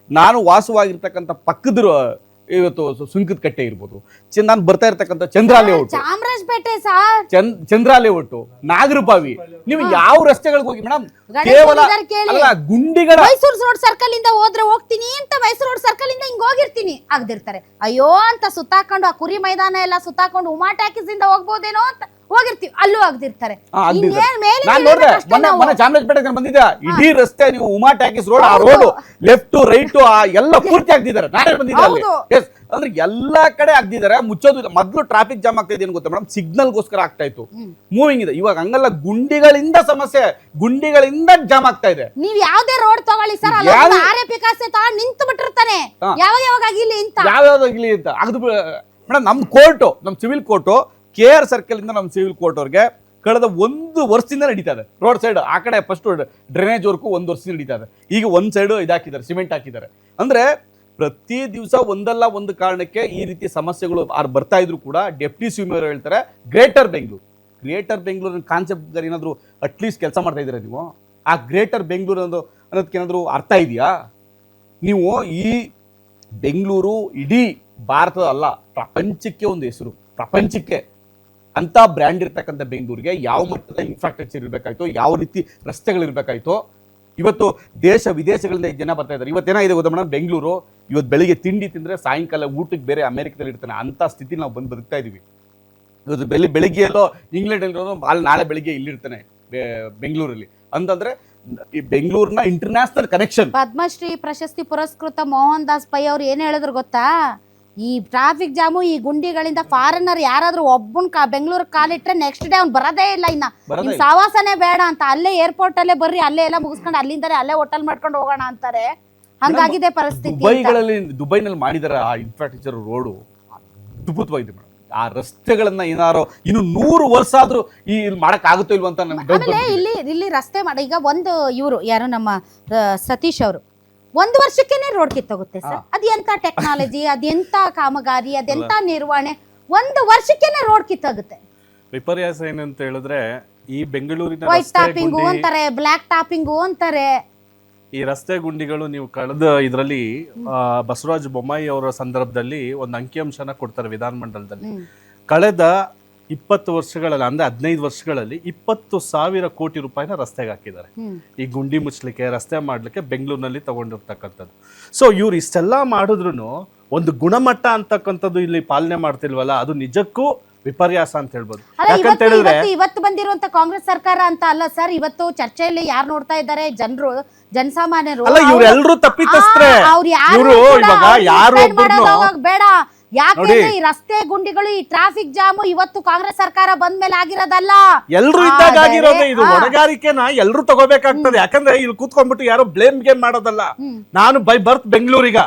ನಾನು ವಾಸವಾಗಿರ್ತಕ್ಕಂಥ ಪಕ್ಕದ ಇವತ್ತು ಸುಂಕದ ಕಟ್ಟೆ ಇರ್ಬೋದು, ನಾನು ಬರ್ತಾ ಇರ್ತಕ್ಕಂಥ ಚಂದ್ರಾಲಯ ಒಟ್ಟು, ಚಾಮರಾಜಪೇಟೆ ಸರ್, ಚಂದ್ರಾಲಯ ಒಟ್ಟು, ನಾಗರಬಾವಿ, ನೀವು ಯಾವ ರಸ್ತೆಗಳಿಗೆ ಹೋಗಿ ಮೇಡಮ್, ಕೇವಲ ಅಲ್ಲ ಗುಂಡಿಗಳ ಮೈಸೂರು ರೋಡ್ ಸರ್ಕಲ್ ಇಂದ ಹೋದ್ರೆ ಹೋಗ್ತೀನಿ ಅಂತ ಮೈಸೂರು ರೋಡ್ ಸರ್ಕಲ್ ಇಂದ ಹಿಂಗ್ ಹೋಗಿರ್ತೀನಿ ಆಗದಿರ್ತಾರೆ, ಅಯ್ಯೋ ಅಂತ ಸುತ್ತಾಕೊಂಡು ಆ ಕುರಿ ಮೈದಾನ ಎಲ್ಲ ಸುತ್ತಾಕೊಂಡು ಉಮಾ ಟ್ಯಾಕಿಸ್ ಇಂದ ಹೋಗ್ಬೋದೇನೋ ಅಂತ ಹೋಗಿರ್ತೀವಿ, ಅಲ್ಲೂ ಆಗದಿರ್ತಾರೆ. ನಾನ್ ನೋಡ್ದೆ ಮೊನ್ನೆ ಚಾಮರಾಜಪೇಟೆ ಬಂದಿದ್ದೆ, ಇಡೀ ರಸ್ತೆ ನೀವು ಉಮಾ ಟ್ಯಾಕಿಸ್ ರೋಡ್, ಆ ರೋಡ್ ಲೆಫ್ಟ್ ರೈಟ್ ಎಲ್ಲ ಪೂರ್ತಿ ಆಗ್ತಿದ್ದಾರೆ. ನಾನೇ ಬಂದಿದ್ದೆ ಅಂದ್ರೆ ಎಲ್ಲಾ ಕಡೆ ಆಗ್ತಿದ್ದಾರೆ. ಮುಚ್ಚೋದು ಮೊದ್ಲು ಟ್ರಾಫಿಕ್ ಜಾಮ್ ಆಗ್ತಾ ಇದೆ ಏನು ಗೊತ್ತಾ ಮೇಡಮ್, ಸಿಗ್ನಲ್ಗೋಸ್ಕರ ಆಗ್ತಾ ಇತ್ತು, ಮೂವಿಂಗ್ ಇದೆ. ಇವಾಗ ಹಂಗಲ್ಲ, ಗುಂಡಿಗಳಿಂದ ಸಮಸ್ಯೆ, ಗುಂಡಿಗಳಿಂದ ಜಾಮ್ ಆಗ್ತಾ ಇದೆ. ನೀವ್ ಯಾವ್ದೇ ರೋಡ್ ತಗೊಳ್ಳಿ ಸರ್, ಆರ್ಎಪಿ ಕಾಸೆ ತಗೊಂಡು ನಿಂತು ಬಿಟ್ಟಿರ್ತಾನೆ, ಯಾವಾಗ ಆಗಿಲ್ಲ ಅಂತ ಆಗದು ಮೇಡಮ್. ನಮ್ ಕೋರ್ಟು, ನಮ್ ಸಿವಿಲ್ ಕೋರ್ಟು KR ಸರ್ಕಲ್ ಇಂದ ನಮ್ಮ ಸಿವಿಲ್ ಕೋರ್ಟ್ ಅವ್ರಿಗೆ ಕಳೆದ 1 ವರ್ಷದಿಂದ ನಡೀತಾ ಇದೆ. ರೋಡ್ ಸೈಡ್ ಆ ಕಡೆ ಫಸ್ಟ್ ಡ್ರೈನೇಜ್ ವರ್ಕು 1 ವರ್ಷದಿಂದ ನಡೀತಾ ಇದೆ. ಈಗ ಒಂದ್ ಸೈಡ್ ಇದಾಕಿದ್ದಾರೆ, ಸಿಮೆಂಟ್ ಹಾಕಿದ್ದಾರೆ. ಅಂದ್ರೆ ಪ್ರತಿ ದಿವಸ ಒಂದಲ್ಲ ಒಂದು ಕಾರಣಕ್ಕೆ ಈ ರೀತಿ ಸಮಸ್ಯೆಗಳು ಬರ್ತಾ ಇದ್ರು ಕೂಡ ಡೆಪ್ಟಿ ಸಿಎಂ ಅವರು ಹೇಳ್ತಾರೆ ಗ್ರೇಟರ್ ಬೆಂಗಳೂರಿನ ಕಾನ್ಸೆಪ್ಟ್ ಏನಾದ್ರು ಅಟ್ಲೀಸ್ಟ್ ಕೆಲಸ ಮಾಡ್ತಾ ಇದ್ದೀರಾ ನೀವು? ಆ ಗ್ರೇಟರ್ ಬೆಂಗಳೂರು ಅನ್ನೋದಕ್ಕೇನಾದ್ರು ಅರ್ಥ ಇದೆಯಾ? ನೀವು ಈ ಬೆಂಗಳೂರು ಇಡೀ ಭಾರತದ ಅಲ್ಲ, ಪ್ರಪಂಚಕ್ಕೆ ಒಂದು ಹೆಸರು, ಪ್ರಪಂಚಕ್ಕೆ ಅಂತ ಬ್ರ್ಯಾಂಡ್ ಇರ್ತಕ್ಕಂಥ ಬೆಂಗಳೂರಿಗೆ ಯಾವ ಮಟ್ಟದ ಇನ್ಫ್ರಾಸ್ಟ್ರಕ್ಚರ್ ಇರಬೇಕಾಯ್ತು, ಯಾವ ರೀತಿ ರಸ್ತೆಗಳಿರ್ಬೇಕಾಯ್ತು. ಇವತ್ತು ದೇಶ ವಿದೇಶಗಳಿಂದ ಜನ ಬರ್ತಾ ಇದ್ದಾರೆ. ಇವತ್ತೇನಾಗಿದೆ ಗೊತ್ತಾ ಮೇಡಮ್, ಬೆಂಗಳೂರು ಇವತ್ತು ಬೆಳಿಗ್ಗೆ ತಿಂಡಿ ತಿಂದರೆ ಸಾಯಂಕಾಲ ಊಟಕ್ಕೆ ಬೇರೆ ಅಮೆರಿಕದಲ್ಲಿ ಇರ್ತಾನೆ, ಅಂಥ ಸ್ಥಿತಿ ನಾವು ಬದುಕ್ತಾ ಇದೀವಿ. ಇವತ್ತು ಬೆಳಿಗ್ಗೆ ಎಲ್ಲೋ ಇಂಗ್ಲೆಂಡಲ್ಲಿರೋದು ಅಲ್ಲಿ ನಾಳೆ ಬೆಳಿಗ್ಗೆ ಇಲ್ಲಿರ್ತಾನೆ ಬೆಂಗಳೂರಲ್ಲಿ ಅಂತಂದ್ರೆ ಈ ಬೆಂಗಳೂರಿನ ಇಂಟರ್ನ್ಯಾಷನಲ್ ಕನೆಕ್ಷನ್. ಪದ್ಮಶ್ರೀ ಪ್ರಶಸ್ತಿ ಪುರಸ್ಕೃತ ಮೋಹನ್ ದಾಸ್ ಪೈ ಅವ್ರು ಏನ್ ಹೇಳಿದ್ರು ಗೊತ್ತಾ, ಈ ಟ್ರಾಫಿಕ್ ಜಾಮು ಈ ಗುಂಡಿಗಳಿಂದ ಫಾರಿನರ್ ಯಾರಾದ್ರೂ ಒಬ್ಬನ್ ಬೆಂಗಳೂರು ಕಾಲಿಟ್ರೆ ನೆಕ್ಸ್ಟ್ ಡೇ ಅವ್ನು ಬರೋದೇ ಇಲ್ಲ, ಇನ್ನ ಸಾವಾಸನೆ ಬೇಡ ಅಂತ, ಅಲ್ಲೇ ಏರ್ಪೋರ್ಟ್ ಅಲ್ಲೇ ಬರ್ರಿ, ಅಲ್ಲೇ ಎಲ್ಲ ಮುಗಿಸ್ಕೊಂಡು ಅಲ್ಲಿಂದ ಅಲ್ಲೇ ಹೋಟೆಲ್ ಮಾಡ್ಕೊಂಡು ಹೋಗೋಣ ಅಂತಾರೆ. ಹಂಗಾಗಿದೆ ಪರಿಸ್ಥಿತಿ. ದುಬೈನಲ್ಲಿ ಮಾಡಿದಾರೆ ಆ ಇನ್ಫ್ರಾಸ್ಟ್ರಕ್ಚರ್ ರೋಡು ಅದ್ಭುತವಾಗಿದೆ ಮೇಡಮ್. ಆ ರಸ್ತೆಗಳನ್ನ ಏನಾರೋ ಇನ್ನು 100 ವರ್ಷ ಆದ್ರೂ ಈ ಮಾಡಕ್ ಆಗುತ್ತೋ ಇಲ್ವ ಅಂತ ಆಮೇಲೆ ಇಲ್ಲಿ ರಸ್ತೆ ಮಾಡಿ ಈಗ ಒಂದು ಇವರು ಯಾರು ನಮ್ಮ ಸತೀಶ್ ಅವರು 1 ವರ್ಷಕ್ಕೇನೆ ರೋಡ್ ಕಿತ್ತೋಗುತ್ತೆ ಸರ್. ಅದೆಂತ ಟೆಕ್ನಾಲಜಿ, ಅದೆಂತ ಕಾಮಗಾರಿ, ಅದೆಂತ ನಿರ್ವಹಣೆ, 1 ವರ್ಷಕ್ಕೇನೆ ರೋಡ್ ಕಿತ್ತೋಗುತ್ತೆ. ವಿಪರ್ಯಾಸ ಏನಂತ ಹೇಳಿದ್ರೆ ಈ ಬೆಂಗಳೂರಿನ ವೈಟ್ ಟಾಪಿಂಗು ಅಂತಾರೆ, ಬ್ಲಾಕ್ ಟಾಪಿಂಗು ಅಂತಾರೆ. ಈ ರಸ್ತೆ ಗುಂಡಿಗಳು ನೀವು ಕಳೆದ ಇದರಲ್ಲಿ ಬಸವರಾಜ ಬೊಮ್ಮಾಯಿ ಅವರ ಸಂದರ್ಭದಲ್ಲಿ ಒಂದು ಅಂಕಿಅಂಶನ ಕೊಡ್ತಾರೆ ವಿಧಾನಮಂಡಲದಲ್ಲಿ. ಕಳೆದ 20 ವರ್ಷಗಳಲ್ಲಿ ಅಂದ್ರೆ 15 ವರ್ಷಗಳಲ್ಲಿ 20,000 ಕೋಟಿ ರೂಪಾಯಿನ ರಸ್ತೆಗೆ ಹಾಕಿದ್ದಾರೆ ಈ ಗುಂಡಿ ಮುಚ್ಚಲಿಕ್ಕೆ, ರಸ್ತೆ ಮಾಡ್ಲಿಕ್ಕೆ ಬೆಂಗಳೂರಿನಲ್ಲಿ ತಗೊಂಡಿರ್ತಕ್ಕಂಥದ್ದು. ಸೊ ಇವ್ರು ಇಷ್ಟೆಲ್ಲ ಮಾಡಿದ್ರು ಒಂದು ಗುಣಮಟ್ಟ ಅಂತಕ್ಕಂಥದ್ದು ಇಲ್ಲಿ ಪಾಲನೆ ಮಾಡ್ತಿಲ್ವಲ್ಲ, ಅದು ನಿಜಕ್ಕೂ ವಿಪರ್ಯಾಸ ಅಂತ ಹೇಳ್ಬೋದು. ಯಾಕಂತ ಹೇಳಿದ್ರೆ ಇವತ್ತು ಬಂದಿರುವಂತ ಕಾಂಗ್ರೆಸ್ ಸರ್ಕಾರ ಅಂತ ಅಲ್ಲ ಸರ್, ಇವತ್ತು ಚರ್ಚೆಯಲ್ಲಿ ಯಾರು ನೋಡ್ತಾ ಇದ್ದಾರೆ, ಜನಸಾಮಾನ್ಯರು ಅಲ್ಲ, ಇವರೆಲ್ಲರೂ ತಪ್ಪಿತಸ್ಥರೇ. ಇವರು ಇವಾಗ ಯಾರು ಬೇಡ, ಯಾಕೆಂದ್ರೆ ಈ ರಸ್ತೆ ಗುಂಡಿಗಳು, ಈ ಟ್ರಾಫಿಕ್ ಜಾಮು ಇವತ್ತು ಕಾಂಗ್ರೆಸ್ ಸರ್ಕಾರ ಬಂದ ಮೇಲೆ ಆಗಿರೋದಲ್ಲ, ಎಲ್ರು ಇದ್ದಾಗ ಆಗಿರೋದು. ಇದು ಹೊಣೆಗಾರಿಕೆನ ಎಲ್ರು ತಗೋಬೇಕಾಗ್ತದೆ. ಯಾಕಂದ್ರೆ ಇಲ್ಲಿ ಕೂತ್ಕೊಂಡ್ಬಿಟ್ಟು ಯಾರೋ ಬ್ಲೇಮ್ ಗೇಮ್ ಮಾಡೋದಲ್ಲ. ನಾನು ಬೈ ಬರ್ತ್ ಬೆಂಗಳೂರಿಗ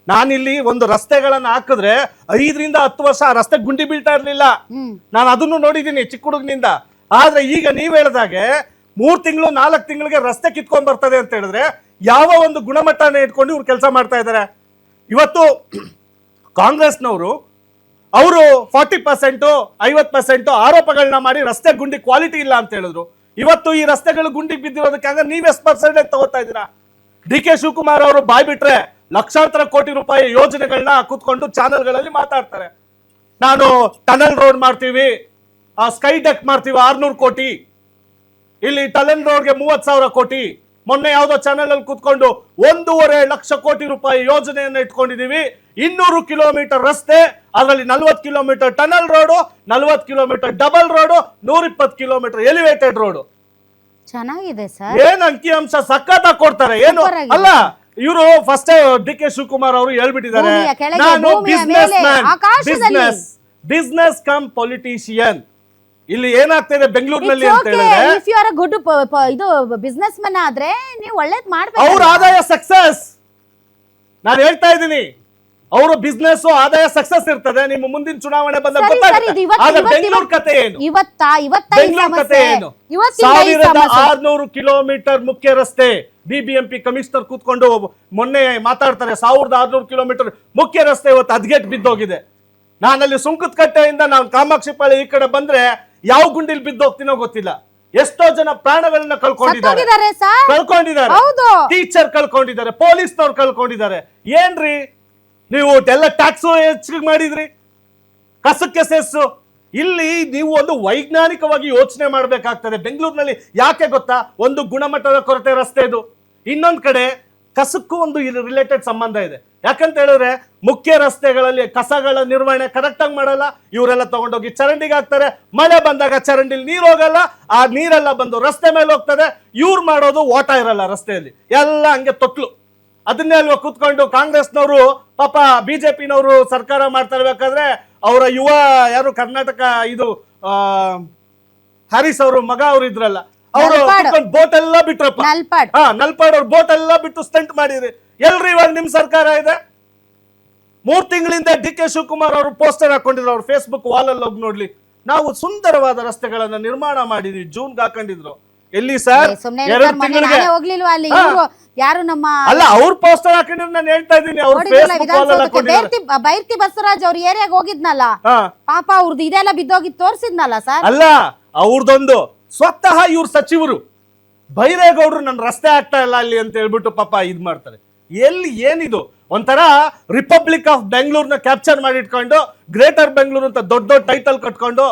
ನಾನಿಲ್ಲಿ ಒಂದು ರಸ್ತೆಗಳನ್ನ ಹಾಕಿದ್ರೆ 5 ರಿಂದ 10 ವರ್ಷ ಆ ರಸ್ತೆ ಗುಂಡಿ ಬೀಳ್ತಾ ಇರ್ಲಿಲ್ಲ. ನಾನು ಅದನ್ನು ನೋಡಿದೀನಿ ಚಿಕ್ಕ ಹುಡುಗನಿಂದ. ಆದ್ರೆ ಈಗ ನೀವ್ ಹೇಳ್ದಾಗೆ 3 ತಿಂಗಳು 4 ತಿಂಗಳಿಗೆ ರಸ್ತೆ ಕಿತ್ಕೊಂಡ್ ಬರ್ತದೆ ಅಂತ ಹೇಳಿದ್ರೆ ಯಾವ ಒಂದು ಗುಣಮಟ್ಟನ ಇಟ್ಕೊಂಡು ಇವ್ರು ಕೆಲಸ ಮಾಡ್ತಾ ಇದ್ದಾರೆ. ಇವತ್ತು ಕಾಂಗ್ರೆಸ್ನವರು ಅವರು 40% 50% ಆರೋಪಗಳನ್ನ ಮಾಡಿ ರಸ್ತೆ ಗುಂಡಿ ಕ್ವಾಲಿಟಿ ಇಲ್ಲ ಅಂತ ಹೇಳಿದ್ರು. ಇವತ್ತು ಈ ರಸ್ತೆಗಳು ಗುಂಡಿ ಬಿದ್ದಿರೋದಕ್ಕೆ ಹಂಗ ನೀವ್ ಎಷ್ಟು ಪರ್ಸೆಂಟೇಜ್ ತಗೋತಾ ಇದ್ದೀರಾ? DK ಶಿವಕುಮಾರ್ ಅವರು ಬಾಯ್ ಬಿಟ್ರೆ ಲಕ್ಷಾಂತರ ಕೋಟಿ ರೂಪಾಯಿ ಯೋಜನೆಗಳನ್ನ ಕೂತ್ಕೊಂಡು ಚಾನೆಲ್ಗಳಲ್ಲಿ ಮಾತಾಡ್ತಾರೆ. ನಾನು ಟನಲ್ ರೋಡ್ ಮಾಡ್ತೀವಿ, ಸ್ಕೈ ಡೆಕ್ ಮಾಡ್ತೀವಿ 600 ಕೋಟಿ, ಇಲ್ಲಿ ಟನಲ್ ರೋಡ್ಗೆ 30,000 ಕೋಟಿ. ಮೊನ್ನೆ ಯಾವ್ದೋ ಚಾನೆಲ್ ಅಲ್ಲಿ ಕೂತ್ಕೊಂಡು 1.5 ಲಕ್ಷ ಕೋಟಿ ರೂಪಾಯಿ ಯೋಜನೆಯನ್ನ ಇಟ್ಕೊಂಡಿದೀವಿ. 200 ಕಿಲೋಮೀಟರ್ ರಸ್ತೆ, ಅದರಲ್ಲಿ 40 kilometre tunnel road, 40 kilometre double road, 120 kilometre elevated road. ಚೆನ್ನಾಗಿದೆ ಸರ್. ಏನ್ ಅಂಕಿಅಂಶ ಸಖತ್ತಾಗಿ ಕೊಡ್ತಾರೆ. ಏನು ಅಲ್ಲ, ಇವರು ಫಸ್ಟ್ DK ಶಿವಕುಮಾರ್ ಅವರು ಹೇಳ್ಬಿಟ್ಟಿದ್ದಾರೆ, ನಾನು ಬಿಸ್ನೆಸ್ ಕಮ್ ಪೊಲಿಟಿಷಿಯನ್. ಇಲ್ಲಿ ಏನಾಗ್ತಿದೆ ಬೆಂಗಳೂರಿನಲ್ಲಿ ಅಂತ ಹೇಳಿದ್ರೆ, ಇಫ್ ಯು ಆರ್ ಗುಡ್ ಇದು ಬಿಸ್ನೆಸ್ ಮ್ಯಾನ್ ಆದ್ರೆ ನೀವು ಒಳ್ಳೇದ್ ಮಾಡ್ಬೇಕು. ಅವ್ರ ಆದಾಯ ಸಕ್ಸಸ್, ನಾನು ಹೇಳ್ತಾ ಇದ್ದೀನಿ, ಅವರು ಬಿಸ್ನೆಸ್ ಆದಾಯ ಸಕ್ಸಸ್ ಇರ್ತದೆ. ನಿಮ್ಮ ಮುಂದಿನ ಚುನಾವಣೆ ಬಂದ ಬೆಂಗಳೂರು ಕತೆ ಏನು? ಬೆಂಗಳೂರು ಕತೆ ಏನು? 1600 ಕಿಲೋಮೀಟರ್ ಮುಖ್ಯ ರಸ್ತೆ. BBMP ಕಮಿಷನರ್ ಕೂತ್ಕೊಂಡು ಮೊನ್ನೆ ಮಾತಾಡ್ತಾರೆ, 1600 ಕಿಲೋಮೀಟರ್ ಮುಖ್ಯ ರಸ್ತೆ ಇವತ್ತು ಹದ್ಗೆಟ್ ಬಿದ್ದೋಗಿದೆ. ನಾನಲ್ಲಿ ಸುಂಕದ ಕಟ್ಟೆಯಿಂದ ನಾನು ಕಾಮಾಕ್ಷಿಪಾಳ್ಯ ಈ ಕಡೆ ಬಂದ್ರೆ ಯಾವ ಗುಂಡಿಲ್ ಬಿದ್ದೋಗ್ತೀನೋ ಗೊತ್ತಿಲ್ಲ. ಎಷ್ಟೋ ಜನ ಪ್ರಾಣಗಳನ್ನ ಸತ್ತೋಗಿದ್ದಾರೆ ಸರ್. ಕಳ್ಕೊಂಡಿದ್ದಾರೆ, ಹೌದು. ಟೀಚರ್ ಕಳ್ಕೊಂಡಿದ್ದಾರೆ, ಪೊಲೀಸ್ನವ್ರು ಕಳ್ಕೊಂಡಿದ್ದಾರೆ. ಏನ್ರಿ ನೀವು ಎಲ್ಲ ಟ್ಯಾಕ್ಸ್ ಹೆಚ್ಚಿಗೆ ಮಾಡಿದ್ರಿ, ಕಸಕ್ಕೆ ಸೆಸ್ಸು. ಇಲ್ಲಿ ನೀವು ಒಂದು ವೈಜ್ಞಾನಿಕವಾಗಿ ಯೋಚನೆ ಮಾಡಬೇಕಾಗ್ತದೆ. ಬೆಂಗಳೂರಿನಲ್ಲಿ ಯಾಕೆ ಗೊತ್ತಾ, ಒಂದು ಗುಣಮಟ್ಟದ ಕೊರತೆ ರಸ್ತೆ ಇದು, ಇನ್ನೊಂದ್ ಕಡೆ ಕಸಕ್ಕೂ ಒಂದು ರಿಲೇಟೆಡ್ ಸಂಬಂಧ ಇದೆ. ಯಾಕಂತ ಹೇಳಿದ್ರೆ ಮುಖ್ಯ ರಸ್ತೆಗಳಲ್ಲಿ ಕಸಗಳ ನಿರ್ವಹಣೆ ಕರೆಕ್ಟ್ ಆಗಿ ಮಾಡಲ್ಲ. ಇವರೆಲ್ಲ ತಗೊಂಡೋಗಿ ಚರಂಡಿಗೆ ಹಾಕ್ತಾರೆ. ಮಳೆ ಬಂದಾಗ ಚರಂಡಿಲಿ ನೀರು ಹೋಗಲ್ಲ, ಆ ನೀರೆಲ್ಲ ಬಂದು ರಸ್ತೆ ಮೇಲೆ ಹೋಗ್ತದೆ. ಇವ್ರು ಮಾಡೋದು ಓಟ ಇರಲ್ಲ ರಸ್ತೆಯಲ್ಲಿ, ಎಲ್ಲ ಹಂಗೆ ತೊಟ್ಲು. ಅದನ್ನೇ ಅಲ್ವಾ ಕೂತ್ಕೊಂಡು ಕಾಂಗ್ರೆಸ್ನವರು ಪಾಪ ಬಿಜೆಪಿನವರು ಸರ್ಕಾರ ಮಾಡ್ತಾ ಇರ್ಬೇಕಾದ್ರೆ ಅವರ ಯುವ ಯಾರು ಕರ್ನಾಟಕ ಇದು ಹರೀಶ್ ಅವರು ಮಗ ಅವ್ರು ಇದ್ರಲ್ಲ, ಅವರು ಬೋಟ್ ಎಲ್ಲ ಬಿಟ್ರಪ್ಪ. ನಲ್ಪಾಡ್ ಅವ್ರ ಬೋಟ್ ಎಲ್ಲ ಬಿಟ್ಟು ಸ್ಟಂಟ್ ಮಾಡಿದ್ರಿ. ಎಲ್ರಿ ಇವಾಗ ನಿಮ್ ಸರ್ಕಾರ ಇದೆ? 3 ತಿಂಗಳಿಂದ ಡಿ.ಕೆ. ಶಿವಕುಮಾರ್ ಅವರು ಪೋಸ್ಟರ್ ಹಾಕೊಂಡಿದ್ರು ಅವ್ರ ಫೇಸ್ಬುಕ್ ವಾಲ್ ಅಲ್ಲಿ ಹೋಗಿ ನೋಡ್ಲಿ. ನಾವು ಸುಂದರವಾದ ರಸ್ತೆಗಳನ್ನ ನಿರ್ಮಾಣ ಮಾಡಿದ್ವಿ, ಜೂನ್ಗೆ ಹಾಕೊಂಡಿದ್ರು. ಎಲ್ಲಿ ಸರ್? 2 ತಿಂಗಳಿಗೆ ಹೋಗ್ಲಿಲ್ವಾ ಅಲ್ಲಿ ಇವ್ರು ಯಾರು ನಮ್ಮ ಅಲ್ಲ, ಅವ್ರ ಪೋಸ್ಟರ್ ಹಾಕೊಂಡಿದ್ರು. ನಾನು ಹೇಳ್ತಾ ಇದ್ದೀನಿ ಅವ್ರ ಫೇಸ್ಬುಕ್ ವಾಲ್ ಅಲ್ಲಿ ಹಾಕೊಂಡಿದ್ರು. ಬೈರ್ತಿ ಬಸವರಾಜ್ ಅವ್ರ ಏರಿಯಾಗ ಹೋಗಿದ್ನಲ್ಲ, ಪಾಪ ಅವ್ರದ್ದು ಇದೆಲ್ಲ ಬಿದ್ದೋಗಿ ತೋರ್ಸಿದ್ನಲ್ಲ ಸರ್. ಅಲ್ಲ, ಅವ್ರದೊಂದು ಸ್ವತಃ ಇವ್ರ ಸಚಿವರು ಬೈರೇಗೌಡರು ನನ್ನ ರಸ್ತೆ ಆಗ್ತಾ ಇಲ್ಲ ಅಲ್ಲಿ ಅಂತ ಹೇಳ್ಬಿಟ್ಟು ಪಾಪ ಇದ್ ಮಾಡ್ತಾರೆ. ಎಲ್ಲಿ ಏನಿದು? ಒಂಥರ ರಿಪಬ್ಲಿಕ್ ಆಫ್ ಬೆಂಗಳೂರ್ನ ಕ್ಯಾಪ್ಚರ್ ಮಾಡಿ ಇಟ್ಕೊಂಡು ಗ್ರೇಟರ್ ಬೆಂಗಳೂರು ಅಂತ ದೊಡ್ಡ ದೊಡ್ಡ ಟೈಟಲ್ ಕಟ್ಕೊಂಡು